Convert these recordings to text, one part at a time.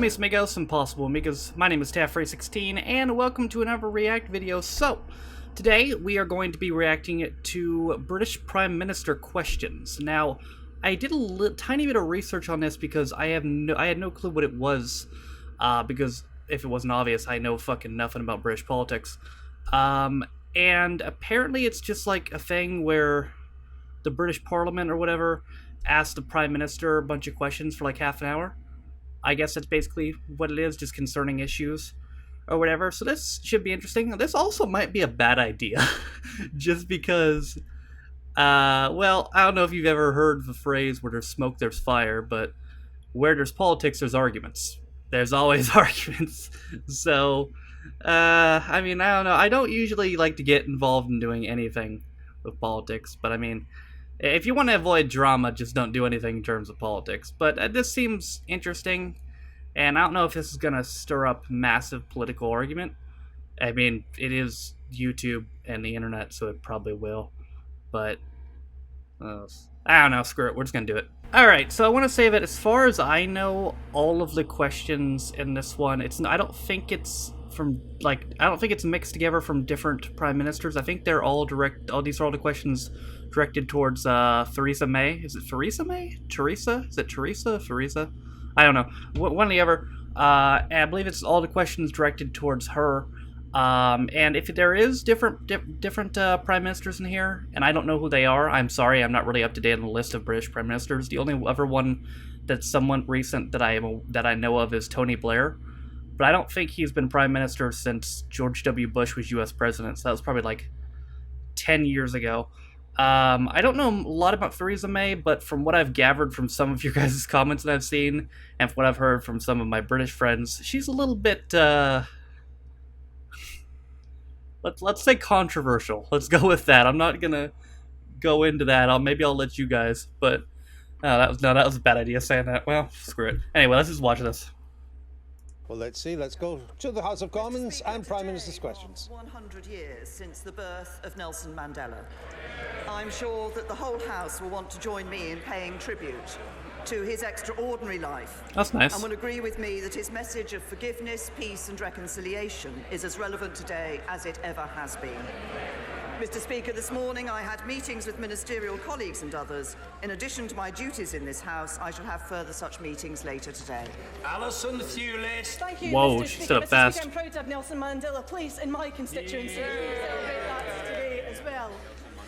mis amigos, impossible amigos, my name is Taffrey16, and welcome to another React video. So, today we are going to be reacting to British Prime Minister questions. Now, I did a tiny bit of research on this because I had no clue what it was, because if it wasn't obvious, I know fucking nothing about British politics. And apparently it's just like a thing where the British Parliament or whatever asks the Prime Minister a bunch of questions for like half an hour. I guess that's basically what it is, just concerning issues or whatever. So this should be interesting. This also might be a bad idea, just because, well, I don't know if you've ever heard the phrase, where there's smoke, there's fire, but where there's politics, there's arguments. There's always arguments. So, I mean, I don't know. I don't usually like to get involved in doing anything with politics, but I mean, if you want to avoid drama, just don't do anything in terms of politics. But this seems interesting, and I don't know if this is going to stir up massive political argument. I mean, it is YouTube and the internet, so it probably will. But, I don't know, screw it, we're just going to do it. Alright, so I want to say that as far as I know, all of the questions in this one, I don't think it's mixed together from different prime ministers. I think they're all these are all the questions directed towards Theresa May. Is it Theresa May? Teresa? Is it Teresa? Theresa? I don't know. One or the other. And I believe it's all the questions directed towards her. And if there is different prime ministers in here, and I don't know who they are, I'm sorry, I'm not really up to date on the list of British prime ministers. The only other one that's somewhat recent that I know of is Tony Blair. But I don't think he's been prime minister since George W. Bush was U.S. president, so that was probably like 10 years ago. I don't know a lot about Theresa May, but from what I've gathered from some of your guys' comments that I've seen, and from what I've heard from some of my British friends, she's a little bit, let's say controversial. Let's go with that. I'm not gonna go into that. Maybe I'll let you guys, but that was a bad idea saying that. Well, screw it. Anyway, let's just watch this. Well, let's see. Let's go to the House of Commons and Prime Minister's questions. 100 years since the birth of Nelson Mandela. I'm sure that the whole House will want to join me in paying tribute to his extraordinary life. That's nice. And will agree with me that his message of forgiveness, peace and reconciliation is as relevant today as it ever has been. Mr. Speaker, this morning I had meetings with ministerial colleagues and others. In addition to my duties in this House, I shall have further such meetings later today. Alison Hewlett. Thank you, Whoa, Mr. she Speaker. stood up Mr. fast. Speaker, I'm proud to have Nelson Mandela place in my constituency. We celebrate that today as well.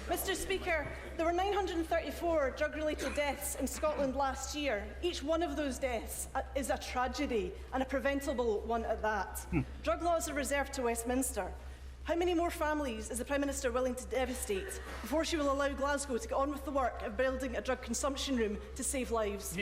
Mr. Speaker, there were 934 drug-related deaths in Scotland last year. Each one of those deaths is a tragedy, and a preventable one at that. Drug laws are reserved to Westminster. How many more families is the Prime Minister willing to devastate before she will allow Glasgow to get on with the work of building a drug consumption room to save lives?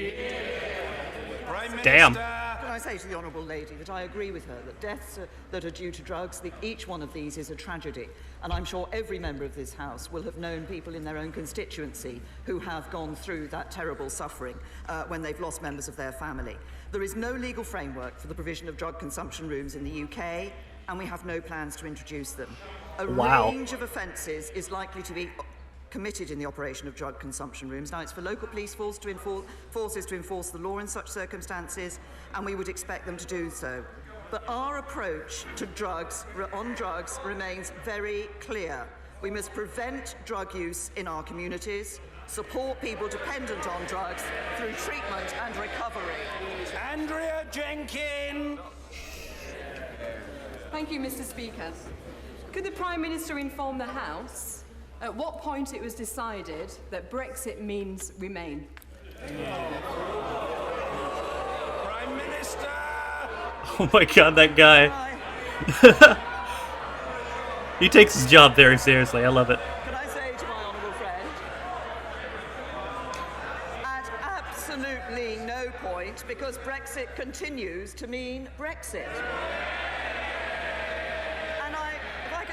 Damn. Can I say to the Honourable Lady that I agree with her that deaths that are due to drugs, each one of these is a tragedy. And I'm sure every member of this House will have known people in their own constituency who have gone through that terrible suffering when they've lost members of their family. There is no legal framework for the provision of drug consumption rooms in the UK, and we have no plans to introduce them. A range of offences is likely to be committed in the operation of drug consumption rooms. Now, it's for local police forces to enforce the law in such circumstances, and we would expect them to do so. But our approach to drugs remains very clear. We must prevent drug use in our communities, support people dependent on drugs through treatment and recovery. Andrea Jenkin. Thank you, Mr. Speaker. Could the Prime Minister inform the House at what point it was decided that Brexit means remain? Prime Minister. Oh my god, that guy. He takes his job very seriously. I love it. Can I say to my honourable friend, at absolutely no point, because Brexit continues to mean Brexit.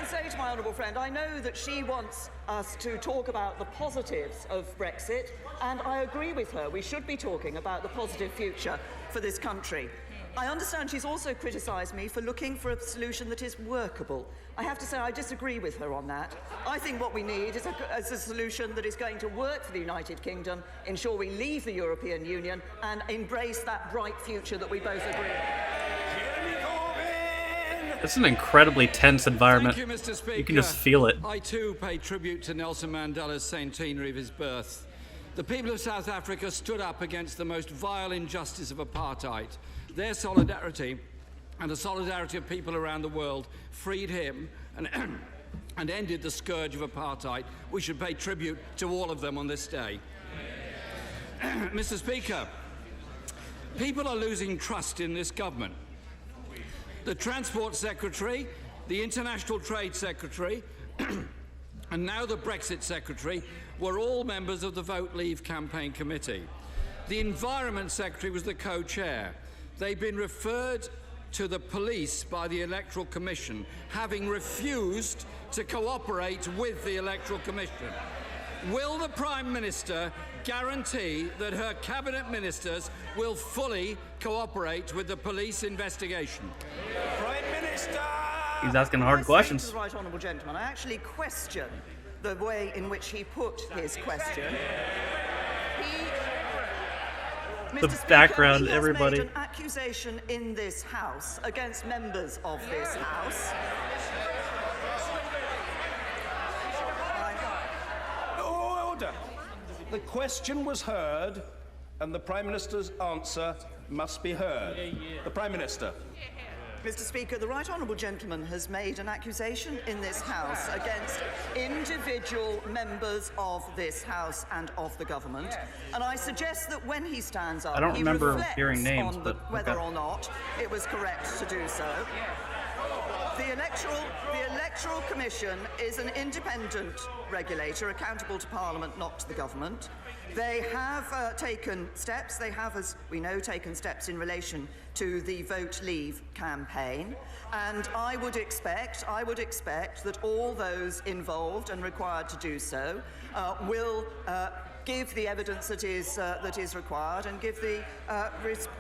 Say to my honourable friend, I know that she wants us to talk about the positives of Brexit, and I agree with her. We should be talking about the positive future for this country. I understand she's also criticised me for looking for a solution that is workable. I have to say I disagree with her on that. I think what we need is a solution that is going to work for the United Kingdom, ensure we leave the European Union and embrace that bright future that we both agree on. It's an incredibly tense environment. Thank you, Mr. Speaker. You can just feel it. I too pay tribute to Nelson Mandela's centenary of his birth. The people of South Africa stood up against the most vile injustice of apartheid. Their solidarity and the solidarity of people around the world freed him and ended the scourge of apartheid. We should pay tribute to all of them on this day. Mr. Speaker, people are losing trust in this government. The Transport Secretary, the International Trade Secretary, and now the Brexit Secretary were all members of the Vote Leave campaign committee. The Environment Secretary was the co-chair. They've been referred to the police by the Electoral Commission, having refused to cooperate with the Electoral Commission. Will the Prime Minister guarantee that her cabinet ministers will fully cooperate with the police investigation? Prime Minister! He's asking hard questions. The right honourable gentleman, I actually question the way in which he put his question. The background, he has everybody. made an accusation in this House against members of this House. Order! The question was heard, and the Prime Minister's answer must be heard. The Prime Minister. Mr. Speaker, the right honourable gentleman has made an accusation in this House against individual members of this House and of the government, and I suggest that when he stands up, I don't he remember reflects hearing names, on but whether okay. or not it was correct to do so. The Electoral Commission is an independent regulator accountable to Parliament, not to the government. They have taken steps, they have, as we know, taken steps in relation to the Vote Leave campaign, and I would expect that all those involved and required to do so will give the evidence that is required and give the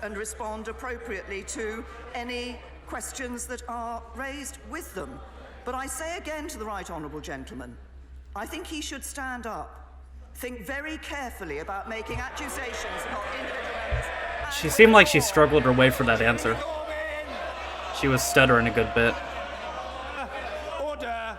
and respond appropriately to any questions that are raised with them. But I say again to the right honourable gentleman, I think he should stand up, think very carefully about making accusations, not individual members. She seemed like she struggled her way for that answer. She was stuttering a good bit. Order!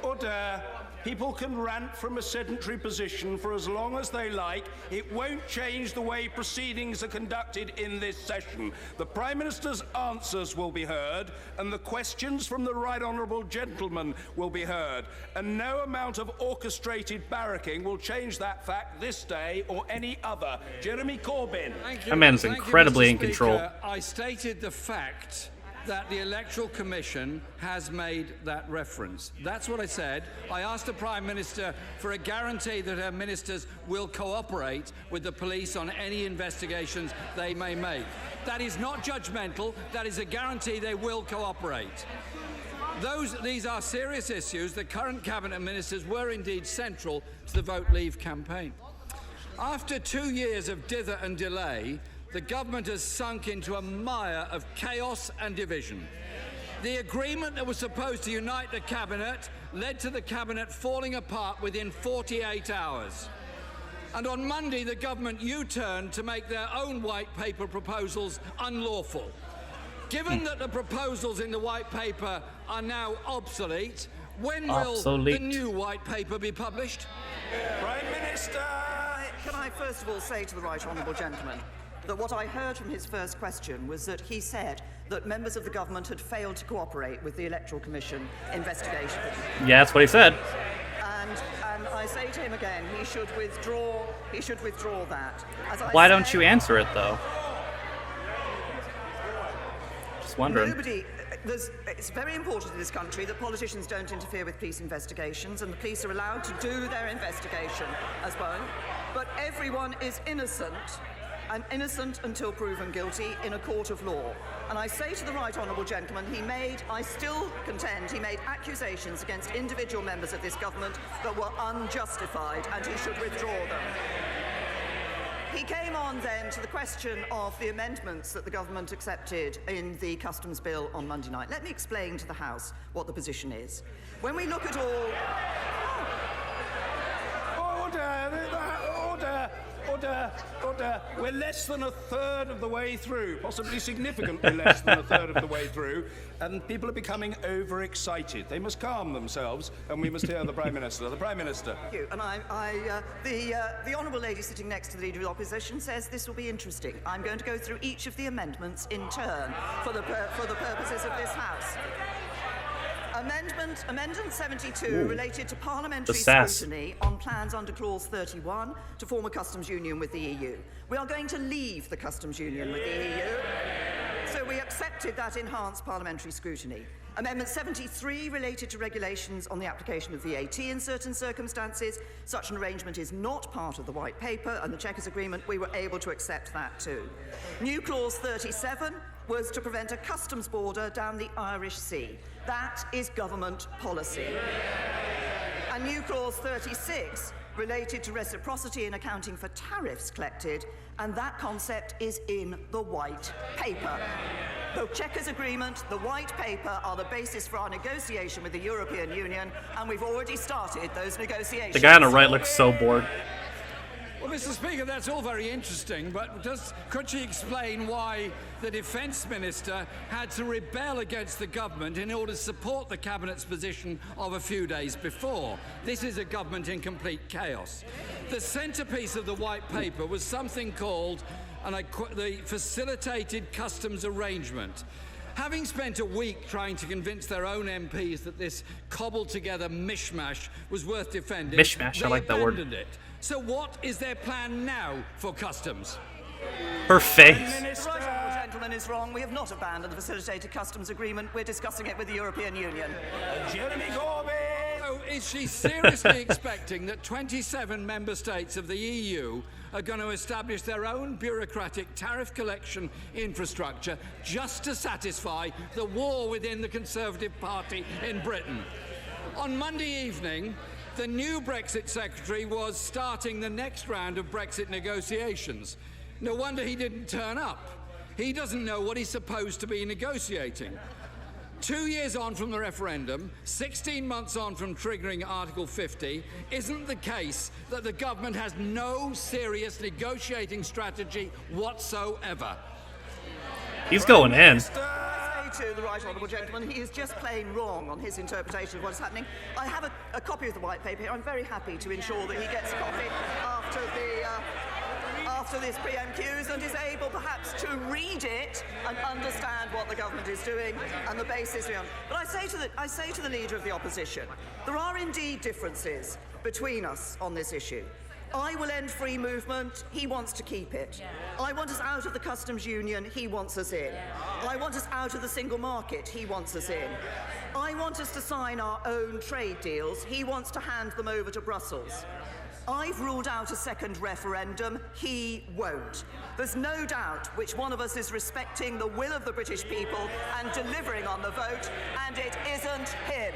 Order! People can rant from a sedentary position for as long as they like. It won't change the way proceedings are conducted in this session. The Prime Minister's answers will be heard, and the questions from the right honourable gentleman will be heard. And no amount of orchestrated barracking will change that fact this day or any other. Jeremy Corbyn. Thank you. That man's Thank you, incredibly Mr. in control. Speaker. I stated the fact that the Electoral Commission has made that reference. That's what I said. I asked the Prime Minister for a guarantee that her ministers will cooperate with the police on any investigations they may make. That is not judgmental. That is a guarantee they will cooperate. These are serious issues. The current cabinet ministers were indeed central to the Vote Leave campaign. After 2 years of dither and delay, the government has sunk into a mire of chaos and division. The agreement that was supposed to unite the cabinet led to the cabinet falling apart within 48 hours. And on Monday, the government U-turned to make their own white paper proposals unlawful. Given that the proposals in the white paper are now obsolete, when will the new white paper be published? Prime Minister! Can I first of all say to the right honourable gentleman that what I heard from his first question was that he said that members of the government had failed to cooperate with the Electoral Commission investigation. Yeah, that's what he said. And I say to him again, he should withdraw that. Why don't you answer it, though? Just wondering. It's very important in this country that politicians don't interfere with police investigations, and the police are allowed to do their investigation as well. But everyone is innocent, and innocent until proven guilty in a court of law. And I say to the right honourable gentleman, I still contend he made accusations against individual members of this government that were unjustified, and he should withdraw them. He came on then to the question of the amendments that the government accepted in the customs bill on Monday night. Let me explain to the House what the position is. When we look at all... Order. We're less than a third of the way through, possibly significantly less than a third of the way through, and people are becoming overexcited. They must calm themselves, and we must hear the Prime Minister. The Prime Minister. Thank you. And the honourable lady sitting next to the Leader of the Opposition says this will be interesting. I'm going to go through each of the amendments in turn for the purposes of this House. Amendment 72 related to parliamentary scrutiny on plans under Clause 31 to form a customs union with the EU. We are going to leave the customs union with the EU, so we accepted that enhanced parliamentary scrutiny. Amendment 73 related to regulations on the application of VAT in certain circumstances. Such an arrangement is not part of the White Paper and the Chequers Agreement. We were able to accept that too. New Clause 37 was to prevent a customs border down the Irish Sea. That is government policy. And new Clause 36 related to reciprocity in accounting for tariffs collected, and that concept is in the White Paper. The Chequers Agreement, the White Paper are the basis for our negotiation with the European Union, and we've already started those negotiations. The guy on the right looks so bored. Well, Mr. Speaker, that's all very interesting, but could she explain why the Defence Minister had to rebel against the government in order to support the Cabinet's position of a few days before? This is a government in complete chaos. The centrepiece of the White Paper was something called, and I quote, the Facilitated Customs Arrangement. Having spent a week trying to convince their own MPs that this cobbled-together mishmash was worth defending, mishmash, I like that word. it. So what is their plan now for customs? Her face. The right honourable gentleman is wrong. We have not abandoned the Facilitated Customs Agreement. We're discussing it with the European Union. Jeremy Corbyn! So is she seriously expecting that 27 member states of the EU are going to establish their own bureaucratic tariff collection infrastructure just to satisfy the war within the Conservative Party in Britain? On Monday evening, the new Brexit Secretary was starting the next round of Brexit negotiations. No wonder he didn't turn up. He doesn't know what he's supposed to be negotiating. 2 years on from the referendum, 16 months on from triggering Article 50, isn't the case that the government has no serious negotiating strategy whatsoever? He's going in. To the right honourable gentleman, he is just plain wrong on his interpretation of what is happening. I have a copy of the White Paper here. I'm very happy to ensure that he gets a copy after this PMQs and is able perhaps to read it and understand what the government is doing and the basis beyond. But I say to the Leader of the Opposition, there are indeed differences between us on this issue. I will end free movement, he wants to keep it. I want us out of the customs union, he wants us in. I want us out of the single market, he wants us in. I want us to sign our own trade deals, he wants to hand them over to Brussels. I've ruled out a second referendum, he won't. There's no doubt which one of us is respecting the will of the British people and delivering on the vote, and it isn't him.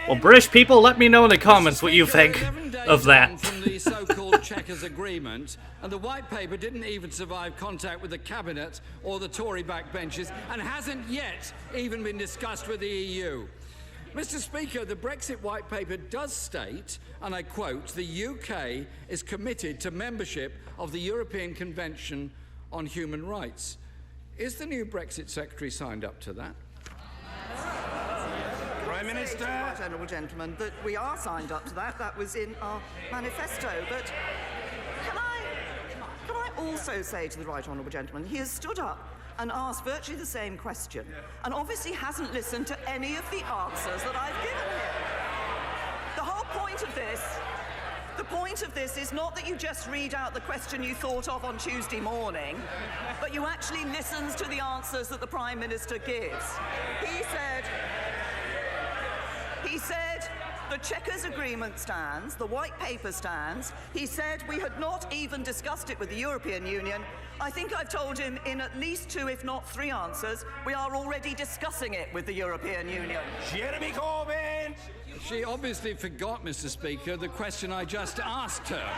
Well, British people, let me know in the comments what you think of that. From the so-called Chequers Agreement, and the White Paper didn't even survive contact with the Cabinet or the Tory backbenches, and hasn't yet even been discussed with the EU. Mr. Speaker, the Brexit White Paper does state, and I quote, the UK is committed to membership of the European Convention on Human Rights. Is the new Brexit Secretary signed up to that? Prime Minister. Right, honourable gentleman, that we are signed up to that. That was in our manifesto. But can I also say to the right honourable gentleman, he has stood up and asked virtually the same question, and obviously hasn't listened to any of the answers that I've given him. The whole point of this is not that you just read out the question you thought of on Tuesday morning, but you actually listen to the answers that the Prime Minister gives. He said The Chequers Agreement stands, the White Paper stands. He said we had not even discussed it with the European Union. I think I've told him in at least 2, if not 3 answers, we are already discussing it with the European Union. Jeremy Corbyn! She obviously forgot, Mr. Speaker, the question I just asked her,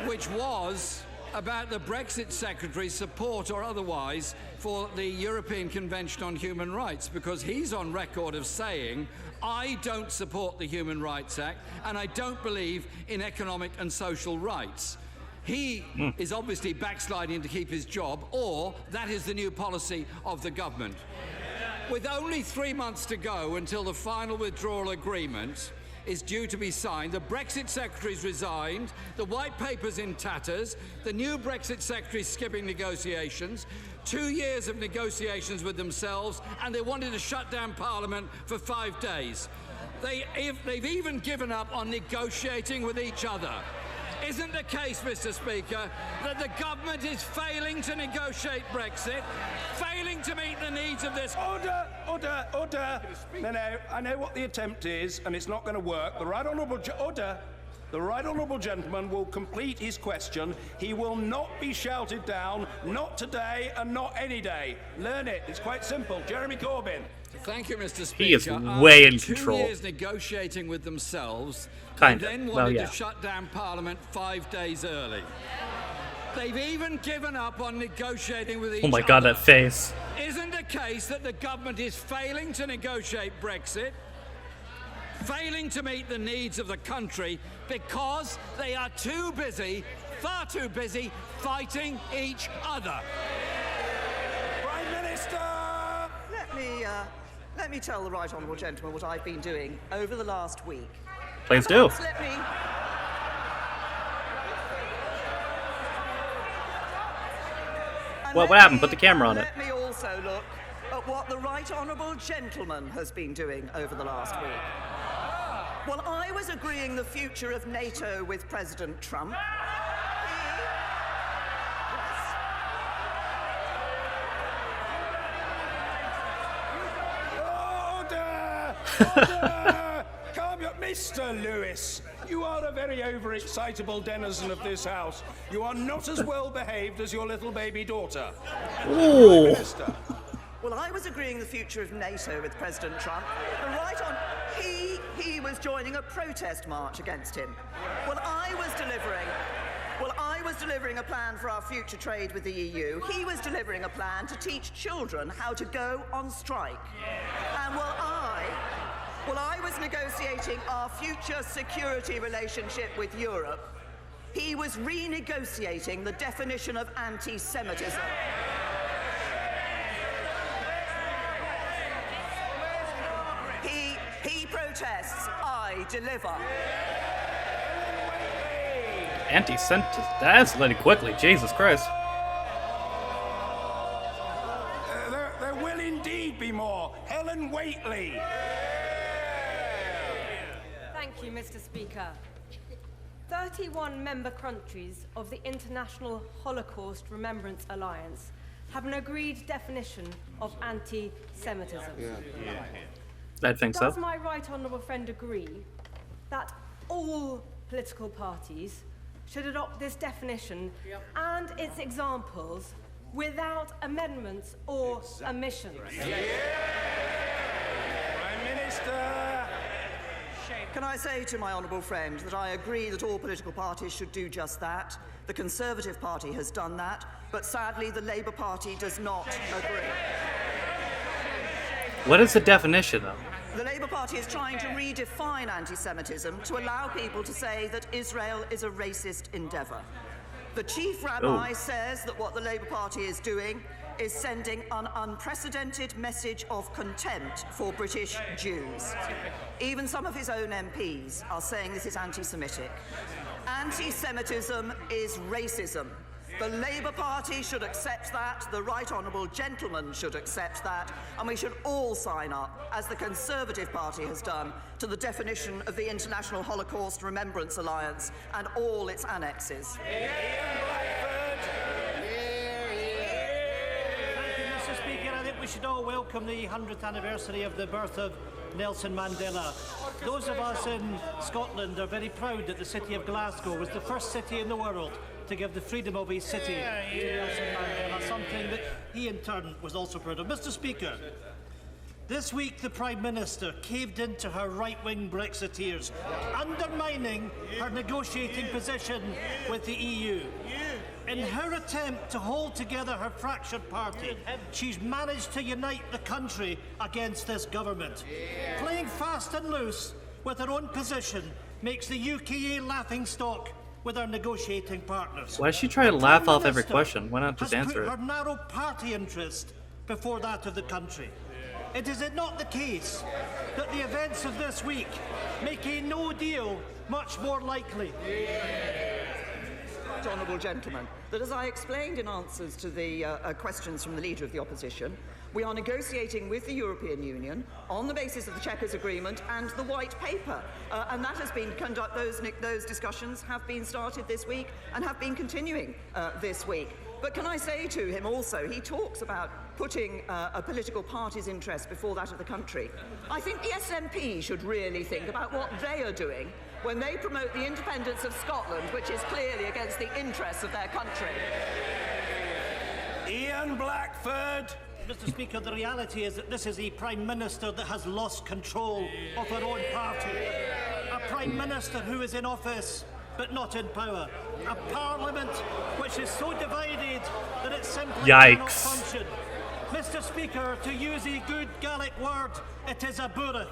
which was about the Brexit Secretary's support or otherwise for the European Convention on Human Rights, because he's on record of saying, I don't support the Human Rights Act and I don't believe in economic and social rights. He is obviously backsliding to keep his job, or that is the new policy of the government. With only 3 months to go until the final withdrawal agreement is due to be signed, the Brexit Secretary's resigned, the White Paper's in tatters, the new Brexit Secretary's skipping negotiations, 2 years of negotiations with themselves, and they wanted to shut down Parliament for 5 days. They've even given up on negotiating with each other. Isn't the case, Mr. Speaker, that the government is failing to negotiate Brexit, failing to meet the needs of this... Order! No, I know what the attempt is, and it's not going to work. The Right Honourable Gentleman will complete his question. He will not be shouted down, not today and not any day. Learn it. It's quite simple. Jeremy Corbyn. Thank you, Mr. Speaker. He is way in After control. 2 years negotiating with themselves, Kind they of. then Well, wanted yeah. to shut down Parliament 5 days early. They've even given up on negotiating with each other. Oh my god, that face. Isn't the case that the government is failing to negotiate Brexit, failing to meet the needs of the country because they are too busy, far too busy, fighting each other? Prime Minister! Let me tell the Right Honourable Gentleman what I've been doing over the last week. Please do. Perhaps let me... And What let happened? me- Put the camera on it. Let me also look at what the Right Honourable Gentleman has been doing over the last week. Well, I was agreeing the future of NATO with President Trump. Order! Calm your... Mr. Lewis, you are a very overexcitable denizen of this house. You are not as well behaved as your little baby daughter. Ooh. Minister. Well, I was agreeing the future of NATO with President Trump. And right on, he was joining a protest march against him. Well, I was delivering a plan for our future trade with the EU. He was delivering a plan to teach children how to go on strike. And while I was negotiating our future security relationship with Europe, he was renegotiating the definition of anti-Semitism. He protests, I deliver. Anti-semitism. That escalated quickly. Jesus Christ. There will indeed be more. Helen Whately. Thank you, Mr. Speaker. 31 member countries of the International Holocaust Remembrance Alliance have an agreed definition of anti-Semitism. I think so. Does my right honourable friend agree that all political parties should adopt this definition and its examples without amendments or omissions? Prime Minister. Can I say to my honourable friend that I agree that all political parties should do just that? The Conservative Party has done that, but sadly the Labour Party does not agree. What is the definition, though? The Labour Party is trying to redefine anti-Semitism to allow people to say that Israel is a racist endeavour. The chief rabbi says that what the Labour Party is doing is sending an unprecedented message of contempt for British Jews. Even some of his own MPs are saying this is anti-Semitic. Anti-Semitism is racism. The Labour Party should accept that, the Right Honourable Gentleman should accept that, and we should all sign up, as the Conservative Party has done, to the definition of the International Holocaust Remembrance Alliance and all its annexes. Thank you, Mr. Speaker. I think we should all welcome the 100th anniversary of the birth of Nelson Mandela. Those of us in Scotland are very proud that the city of Glasgow was the first city in the world to give the freedom of his city to Nelson Mandela, something that he in turn was also proud of. Mr. Speaker, this week the Prime Minister caved into her right-wing Brexiteers, undermining her negotiating position with the EU. In her attempt to hold together her fractured party, she's managed to unite the country against this government. Playing fast and loose with her own position makes the UK a laughingstock with our negotiating partners. Why does she try to laugh off every question? Why not just answer it? Her narrow party interest before that of the country. Is it not the case that the events of this week make a no deal much more likely? Honourable gentlemen, that as I explained in answers to the questions from the Leader of the Opposition, we are negotiating with the European Union on the basis of the Chequers Agreement and the White Paper. And that has been those discussions have been started this week and have been continuing this week. But can I say to him also, he talks about putting a political party's interest before that of the country. I think the SNP should really think about what they are doing when they promote the independence of Scotland, which is clearly against the interests of their country. Ian Blackford. Mr. Speaker, the reality is that this is a Prime Minister that has lost control of her own party. A Prime Minister who is in office but not in power. A Parliament which is so divided that it simply cannot function. Mr. Speaker, to use a good Gaelic word, it is a burach.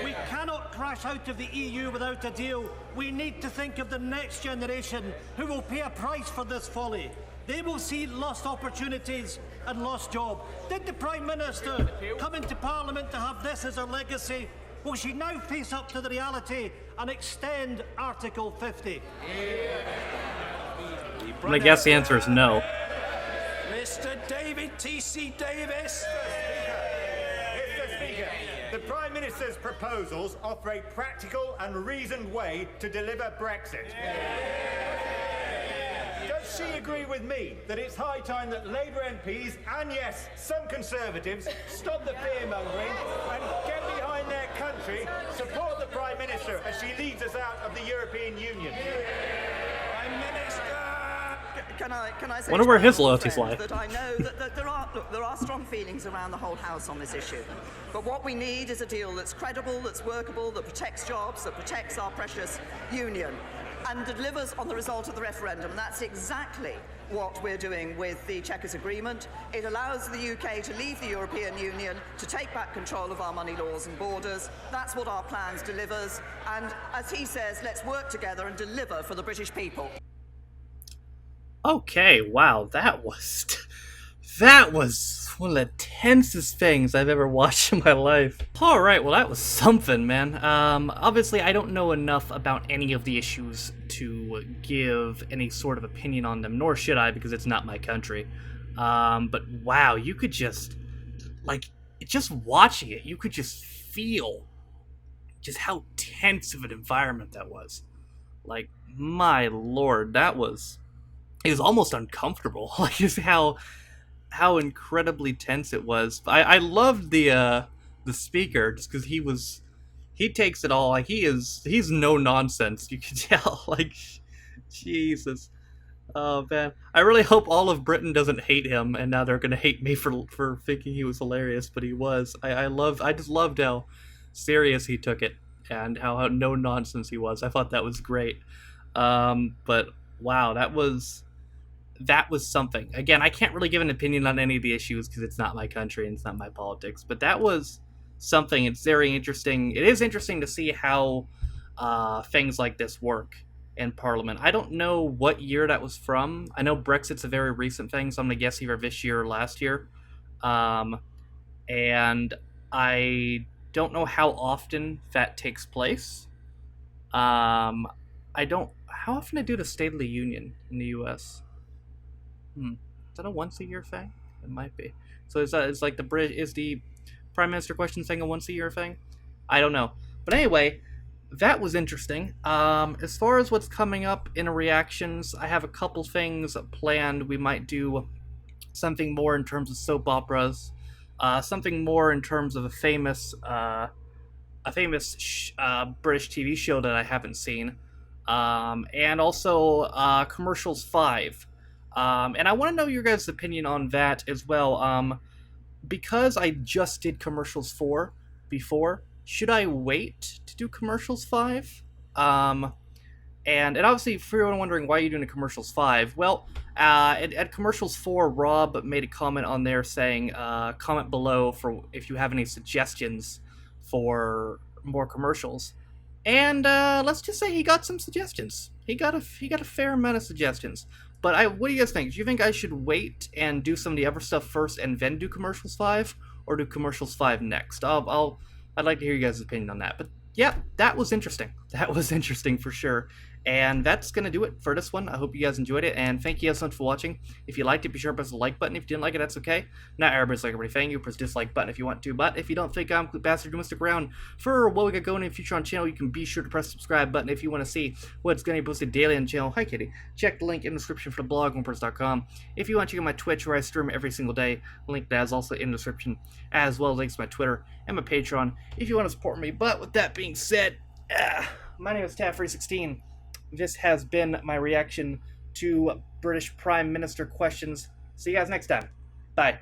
We cannot crash out of the EU without a deal. We need to think of the next generation who will pay a price for this folly. They will see lost opportunities and lost jobs. Did the Prime Minister come into Parliament to have this as her legacy? Will she now face up to the reality and extend Article 50? I'm gonna guess the answer is no. Mr. David T.C. Davis. Mr. Speaker, the Prime Minister's proposals offer a practical and reasoned way to deliver Brexit. Does she agree with me that it's high time that Labour MPs, and yes, some Conservatives, stop the fear-mongering and get behind their country, support the Prime Minister as she leads us out of the European Union? Prime Minister. Can I say Wonder where his loyalties lie. that I know that there are strong feelings around the whole House on this issue. But what we need is a deal that's credible, that's workable, that protects jobs, that protects our precious union, and delivers on the result of the referendum. And that's exactly what we're doing with the Chequers Agreement. It allows the UK to leave the European Union, to take back control of our money laws and borders. That's what our plans delivers. And as he says, let's work together and deliver for the British people. Okay, wow, that was one of the tensest things I've ever watched in my life. Alright, well that was something, man. Obviously I don't know enough about any of the issues to give any sort of opinion on them, nor should I, because it's not my country. But wow, you could just, just watching it, you could just feel just how tense of an environment that was. Like, my lord, it was almost uncomfortable. Like, just how incredibly tense it was. I loved the speaker just because he takes it all. Like, he's no nonsense. You can tell. Like, Jesus. Oh man, I really hope all of Britain doesn't hate him, and now they're gonna hate me for thinking he was hilarious. But he was. I just loved how serious he took it and how no nonsense he was. I thought that was great. But wow, that was something. Again, I can't really give an opinion on any of the issues because it's not my country and it's not my politics, but that was something. It's very interesting. It is interesting to see how things like this work in Parliament. I don't know what year that was from. I know Brexit's a very recent thing, so I'm going to guess either this year or last year. And I don't know how often that takes place. How often they do the State of the Union in the U.S.? Is that a once-a-year thing? It might be. So is the Prime Minister question thing a once-a-year thing? I don't know. But anyway, that was interesting. As far as what's coming up in reactions, I have a couple things planned. We might do something more in terms of soap operas. something more in terms of a famous British TV show that I haven't seen, and also Commercials 5. And I want to know your guys' opinion on that as well. Because I just did Commercials 4 before, should I wait to do Commercials 5? And obviously, for anyone wondering why you're doing a Commercials 5, well, at Commercials 4, Rob made a comment on there saying, comment below for if you have any suggestions for more commercials. And let's just say he got some suggestions. He got a fair amount of suggestions. But what do you guys think? Do you think I should wait and do some of the other stuff first and then do Commercials 5, or do Commercials 5 next? I'd like to hear you guys' opinion on that. But yeah, that was interesting. That was interesting for sure. And that's going to do it for this one. I hope you guys enjoyed it, and thank you guys so much for watching. If you liked it, be sure to press the like button. If you didn't like it, that's okay. Not everybody's like everything. You press the dislike button if you want to, but if you don't think I'm a bastard, you must stick around for what we got going in the future on the channel. You can be sure to press the subscribe button if you want to see what's going to be posted daily on the channel. Hi, Kitty. Check the link in the description for the blog, onepress.com. If you want to check out my Twitch, where I stream every single day, link that is also in the description, as well as links to my Twitter and my Patreon if you want to support me. But with that being said, my name is Taff316. This has been my reaction to British Prime Minister questions. See you guys next time. Bye.